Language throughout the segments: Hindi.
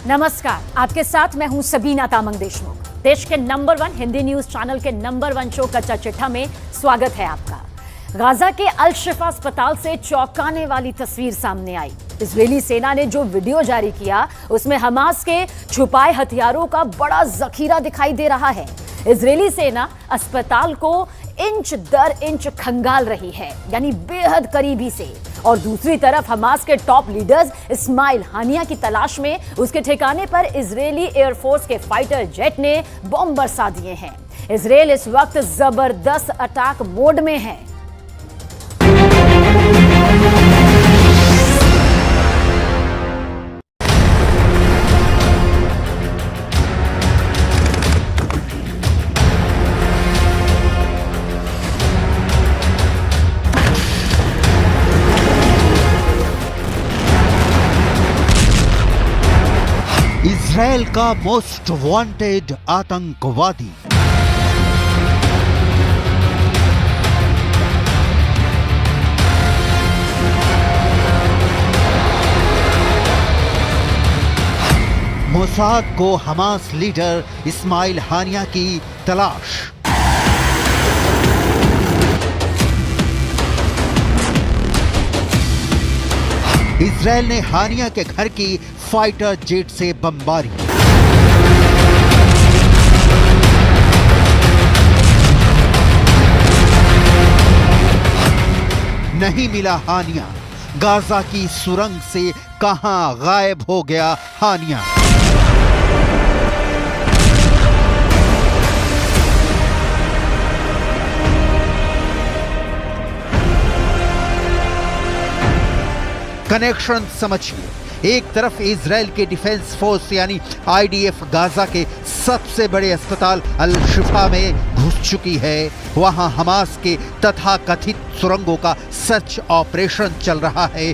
नमस्कार, आपके साथ मैं हूं सबीना तामंग देशमुख। देश के नंबर 1 हिंदी न्यूज चैनल के नंबर 1 शो कच्चा चिट्ठा में स्वागत है आपका। गाजा के अल शिफा अस्पताल से चौंकाने वाली तस्वीर सामने आई। इजरायली सेना ने जो वीडियो जारी किया उसमें हमास के छुपाए हथियारों का बड़ा जखीरा दिखाई दे रहा है। इजरायली सेना अस्पताल को इंच दर इंच खंगाल रही है, यानी बेहद करीबी से। और दूसरी तरफ हमास के टॉप लीडर्स इस्माइल हानिया की तलाश में उसके ठिकाने पर इजरायली एयरफोर्स के फाइटर जेट ने बम बरसा दिए हैं। इजरायल इस वक्त जबरदस्त अटैक मोड में है। इजरायल का मोस्ट वांटेड आतंकवादी। मोसाद को हमास लीडर इस्माइल हानिया की तलाश। इजरायल ने हानिया के घर की फाइटर जेट से बमबारी। नहीं मिला हानिया। गाजा की सुरंग से कहां गायब हो गया हानिया। कनेक्शन समझिए। एक तरफ इजरायल के डिफेंस फोर्स यानी आईडीएफ गाजा के सबसे बड़े अस्पताल अल शिफा में घुस चुकी है। वहां हमास के तथाकथित सुरंगों का सर्च ऑपरेशन चल रहा है।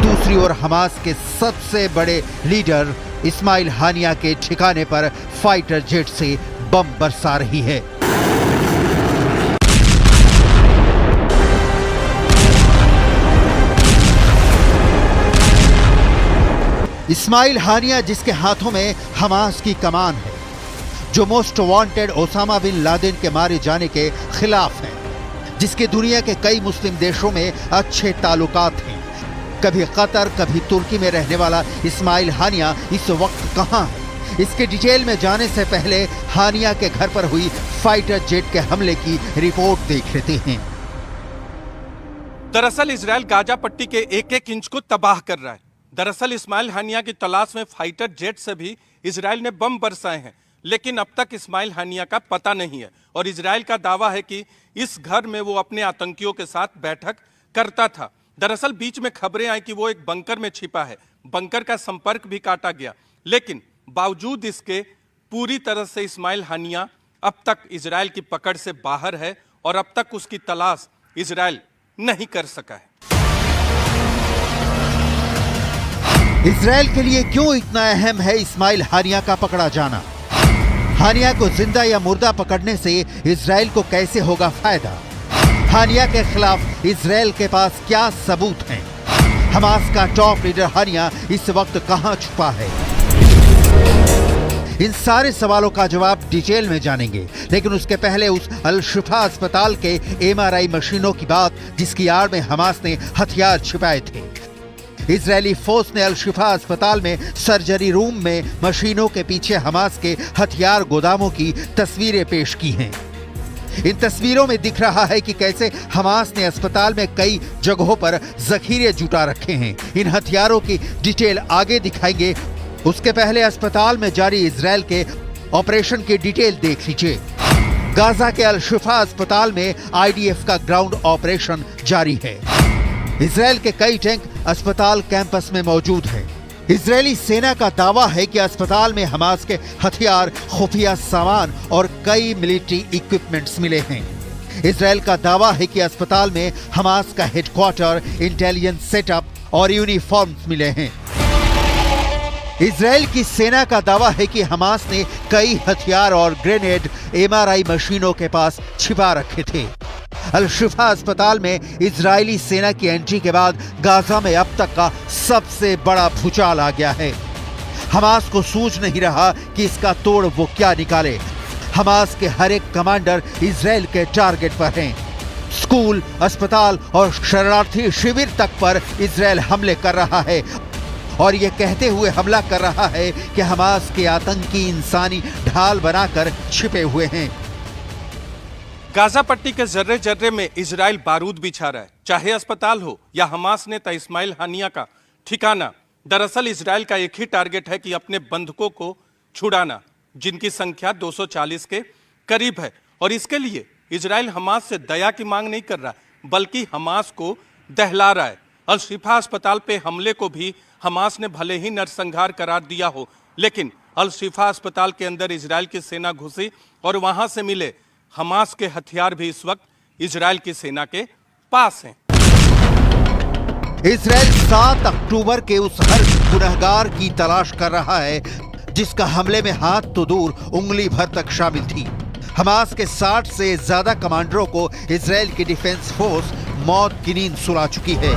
दूसरी ओर हमास के सबसे बड़े लीडर इस्माइल हानिया के ठिकाने पर फाइटर जेट से बम बरसा रही है। इस्माइल हानिया जिसके हाथों में हमास की कमान है, जो most wanted Osama bin Laden के मारे जाने के खिलाफ है, जिसके दुनिया के कई मुस्लिम देशों में अच्छे ताल्लुकात हैं, कभी कतर कभी तुर्की में रहने वाला इस्माइल हानिया इस वक्त कहां है? इसके डिटेल में जाने से पहले हानिया के घर पर हुई फाइटर जेट के हमले की रिपोर्ट देख लेते हैं। दरअसल इजरायल गाजा पट्टी के एक एक इंच को तबाह कर रहा है। दरअसल इस्माइल हानिया की तलाश में फाइटर जेट से भी इजरायल ने बम बरसाए हैं, लेकिन अब तक इस्माइल हानिया का पता नहीं है। और इजरायल का दावा है कि इस घर में वो अपने आतंकियों के साथ बैठक करता था। दरअसल बीच में खबरें आई कि वो एक बंकर में छिपा है। बंकर का संपर्क भी काटा गया, लेकिन बावजूद इसके पूरी तरह से इस्माइल हानिया अब तक इजरायल की पकड़ से बाहर है और अब तक उसकी तलाश इजरायल नहीं कर सका है। इजरायल के लिए क्यों इतना अहम है इस्माइल हानिया का पकड़ा जाना? हानिया को जिंदा या मुर्दा पकड़ने से इजरायल को कैसे होगा फायदा? हानिया के खिलाफ इजरायल के पास क्या सबूत हैं? हमास का टॉप लीडर हानिया इस वक्त कहां छुपा है? इन सारे सवालों का जवाब डिटेल में जानेंगे, लेकिन उसके पहले उस अल शिफा अस्पताल के एमआरआई मशीनों की बात जिसकी आड़ में हमास ने हथियार छिपाए थे। इजरायली फोर्स ने अल शिफा अस्पताल में सर्जरी रूम में मशीनों के पीछे हमास के हथियार गोदामों की तस्वीरें पेश की हैं। इन तस्वीरों में दिख रहा है कि कैसे हमास ने अस्पताल में कई जगहों पर जखीरे जुटा रखे हैं। इन हथियारों की डिटेल आगे दिखाएंगे। उसके पहले अस्पताल में जारी इजरायल के ऑपरेशन की डिटेल देख लीजिए। गाजा के अल शिफा अस्पताल में आईडीएफ का ग्राउंड ऑपरेशन जारी है। इजरायल के कई टैंक अस्पताल कैंपस में मौजूद हैं। इजरायली सेना का दावा है कि अस्पताल में हमास के हथियार, खुफिया सामान और कई मिलिट्री इक्विपमेंट्स मिले हैं। इजरायल का दावा है कि अस्पताल में हमास का हेडक्वार्टर, इंटेलिजेंस सेटअप और यूनिफॉर्म्स मिले हैं। इजरायल की सेना का दावा है कि हमास ने कई हथियार और ग्रेनेड एमआरआई मशीनों के पास छिपा रखे थे। अल शिफा अस्पताल में इजरायली सेना की एंट्री के बाद गाजा में अब तक का सबसे बड़ा भूचाल आ गया है। हमास को सूझ नहीं रहा कि इसका तोड़ वो क्या निकाले। हमास के हर एक कमांडर इजराइल के टारगेट पर हैं। स्कूल, अस्पताल और शरणार्थी शिविर तक पर इजराइल हमले कर रहा है और ये कहते हुए हमला कर रहा है कि हमास के आतंकी इंसानी ढाल बनाकर छिपे हुए हैं। गाजा पट्टी के जर्रे जर्रे में इजराइल बारूद बिछा रहा है, चाहे अस्पताल हो या हमास नेता इस्माइल हानिया का ठिकाना। दरअसल इजराइल का एक ही टारगेट है कि अपने बंधकों को छुड़ाना, जिनकी संख्या 240 के करीब है। और इसके लिए इजराइल हमास से दया की मांग नहीं कर रहा, बल्कि हमास को दहला रहा है। अल शिफा अस्पताल पे हमले को भी हमास ने भले ही नरसंहार करार दिया हो, लेकिन अल शिफा अस्पताल के अंदर इजराइल की सेना घुसी और वहां से मिले हमास के हथियार भी इस वक्त इजराइल की सेना के पास हैं। इजराइल 7 अक्टूबर के उस हर गुनहगार की तलाश कर रहा है जिसका हमले में हाथ तो दूर उंगली भर तक शामिल थी। हमास के 60 से ज्यादा कमांडरों को इजराइल की डिफेंस फोर्स मौत की नींद सुला चुकी है।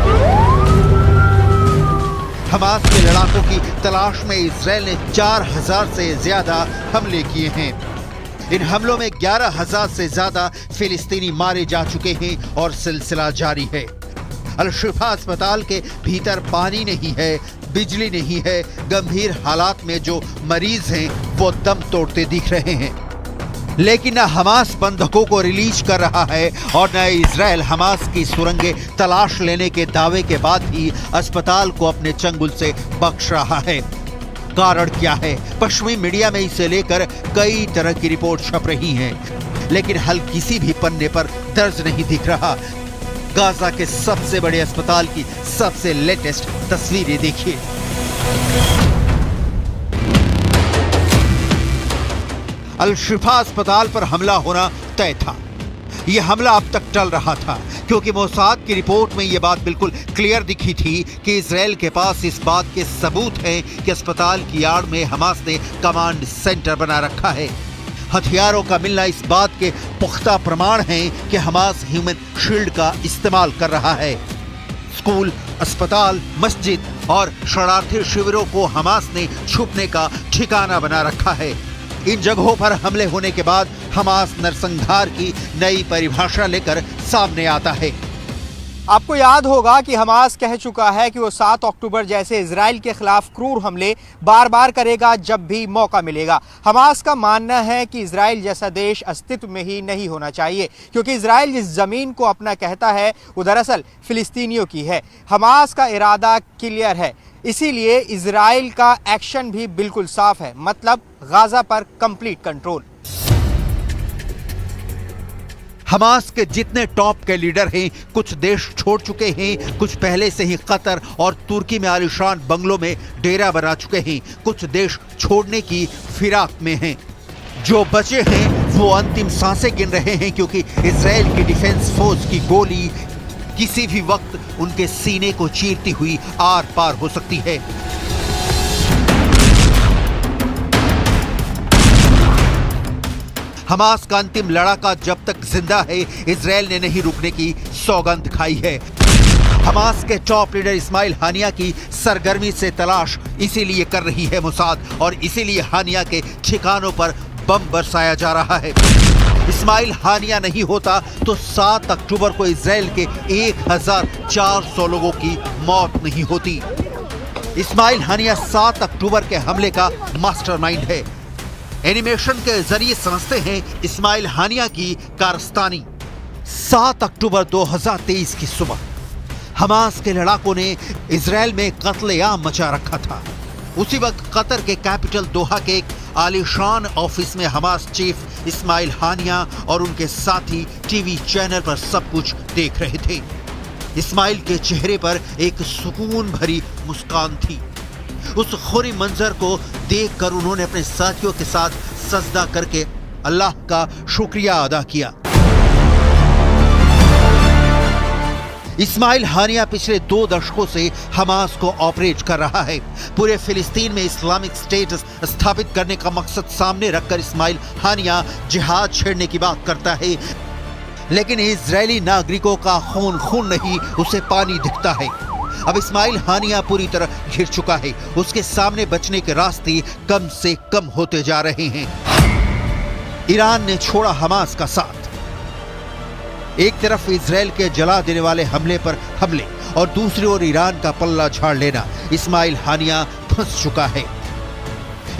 हमास के लड़ाकों की तलाश में इजराइल ने 4000 से ज्यादा हमले किए हैं। इन हमलों में 11,000 से ज्यादा फिलिस्तीनी मारे जा चुके हैं और सिलसिला जारी है। अल शिफा अस्पताल के भीतर पानी नहीं है, बिजली नहीं है। गंभीर हालात में जो मरीज हैं वो दम तोड़ते दिख रहे हैं। लेकिन न हमास बंधकों को रिलीज कर रहा है और न इजराइल हमास की सुरंगें तलाश लेने के दावे के बाद ही अस्पताल को अपने चंगुल से बख्श रहा है। कारण क्या है? पश्चिमी मीडिया में इसे लेकर कई तरह की रिपोर्ट छप रही हैं, लेकिन हल किसी भी पन्ने पर दर्ज नहीं दिख रहा। गाजा के सबसे बड़े अस्पताल की सबसे लेटेस्ट तस्वीरें देखिए। अल शिफा अस्पताल पर हमला होना तय था। यह हमला अब तक टल रहा था क्योंकि मोसाद की रिपोर्ट में यह बात बिल्कुल क्लियर दिखी थी कि इजराइल के पास इस बात के सबूत हैं कि अस्पताल की आड़ में हमास ने कमांड सेंटर बना रखा है। हथियारों का मिलना इस बात के पुख्ता प्रमाण हैं कि हमास ह्यूमन शील्ड का इस्तेमाल कर रहा है। स्कूल, अस्पताल, मस्जिद और शरणार्थी शिविरों को हमास ने छुपने का ठिकाना बना रखा है। इन जगहों पर हमले होने के बाद हमास नरसंहार की नई परिभाषा लेकर सामने आता है। आपको याद होगा कि हमास कह चुका है कि वो 7 अक्टूबर जैसे इजराइल के खिलाफ क्रूर हमले बार बार करेगा जब भी मौका मिलेगा। हमास का मानना है कि इजराइल जैसा देश अस्तित्व में ही नहीं होना चाहिए, क्योंकि इजराइल जिस ज़मीन को अपना कहता है वो दरअसल फिलिस्तीनियों की है। हमास का इरादा क्लियर है, इसीलिए इजराइल का एक्शन भी बिल्कुल साफ है, मतलब गाजा पर कंप्लीट कंट्रोल। हमास के जितने टॉप के लीडर हैं, कुछ देश छोड़ चुके हैं, कुछ पहले से ही कतर और तुर्की में आलीशान बंगलों में डेरा बना चुके हैं, कुछ देश छोड़ने की फिराक में हैं। जो बचे हैं वो अंतिम सांसें गिन रहे हैं, क्योंकि इजराइल की डिफेंस फोर्स की गोली किसी भी वक्त उनके सीने को चीरती हुई आर पार हो सकती है। हमास का अंतिम लड़ाका जब तक जिंदा है, इजराइल ने नहीं रुकने की सौगंध खाई है। हमास के टॉप लीडर इस्माइल हानिया की सरगर्मी से तलाश इसीलिए कर रही है मोसाद, और इसीलिए हानिया के ठिकानों पर बम बरसाया जा रहा है। इस्माइल हानिया नहीं होता तो 7 अक्टूबर को इजराइल के 1400 लोगों की मौत नहीं होती। इस्माइल हानिया 7 अक्टूबर के हमले का मास्टरमाइंड है। एनिमेशन के जरिए समझते हैं इस्माइल हानिया की कारस्तानी। 7 अक्टूबर 2023 की सुबह हमास के लड़ाकों ने इजराइल में कत्लेआम मचा रखा था। उसी वक्त कतर के कैपिटल दोहा के एक आलीशान ऑफिस में हमास चीफ इस्माइल हानिया और उनके साथी टीवी चैनल पर सब कुछ देख रहे थे। इस्माइल के चेहरे पर एक सुकून भरी मुस्कान थी। उस खुरी मंजर को देखकर उन्होंने अपने साथियों के साथ सजदा करके अल्लाह का शुक्रिया अदा किया। इस्माइल हानिया पिछले 2 दशकों से हमास को ऑपरेट कर रहा है। पूरे फिलिस्तीन में इस्लामिक स्टेट स्थापित करने का मकसद सामने रखकर इस्माइल हानिया जिहाद छेड़ने की बात करता है, लेकिन इजरायली नागरिकों का खून खून नहीं, उसे पानी दिखता है। अब इस्माइल हानिया पूरी तरह घिर चुका है। उसके सामने बचने के रास्ते कम से कम होते जा रहे हैं। ईरान ने छोड़ा हमास का साथ। एक तरफ इजराइल के जला देने वाले हमले पर हमले और दूसरी ओर ईरान का पल्ला झाड़ लेना। इस्माइल हानिया फंस चुका है।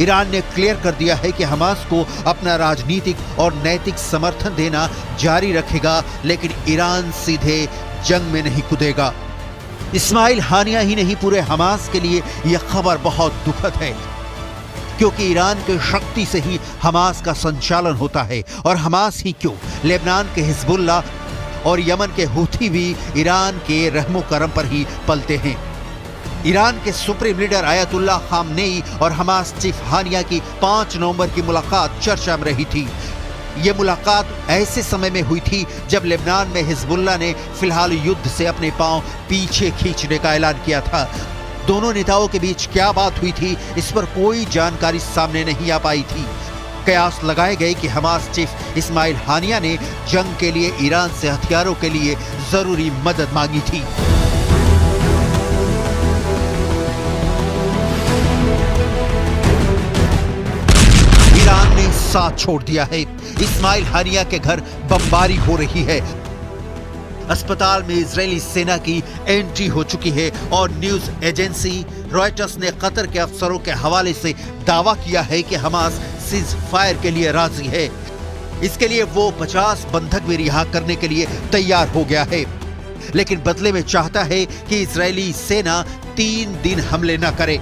ईरान ने क्लियर कर दिया है कि हमास को अपना राजनीतिक और नैतिक समर्थन देना जारी रखेगा, लेकिन ईरान सीधे जंग में नहीं कूदेगा। इस्माइल हानिया ही नहीं, पूरे हमास के लिए यह खबर बहुत दुखद है, क्योंकि ईरान के शक्ति से ही हमास का संचालन होता है। और हमास ही क्यों, लेबनान के हिजबुल्ला और यमन के हूथी भी ईरान के रहमो करम पर ही पलते हैं। ईरान के सुप्रीम लीडर आयतुल्लाह खामनेई और हमास चीफ हानिया की 5 नवंबर की मुलाकात चर्चा में रही थी। ये मुलाकात ऐसे समय में हुई थी जब लेबनान में हिजबुल्ला ने फिलहाल युद्ध से अपने पांव पीछे खींचने का ऐलान किया था। दोनों नेताओं के बीच क्या बात हुई थी, इस पर कोई जानकारी सामने नहीं आ पाई थी। कयास लगाए गए कि हमास चीफ इस्माइल हानिया ने जंग के लिए ईरान से हथियारों के लिए जरूरी मदद मांगी थी। ईरान ने साथ छोड़ दिया है। इस्माइल हानिया के घर बमबारी हो रही है। अस्पताल में इजरायली सेना की एंट्री हो चुकी है और न्यूज एजेंसी रॉयटर्स ने कतर के अफसरों के हवाले से दावा किया है कि हमास सीज फायर के लिए राजी है। इसके लिए वो 50 बंधक भी रिहा करने के लिए तैयार हो गया है, लेकिन बदले में चाहता है कि इजरायली सेना 3 दिन हमले न करे।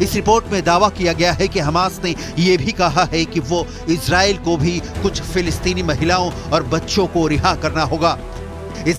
इस रिपोर्ट में दावा किया गया है कि हमास ने यह भी कहा है कि वो इजराइल को भी कुछ फिलिस्तीनी महिलाओं और बच्चों को रिहा करना होगा। इस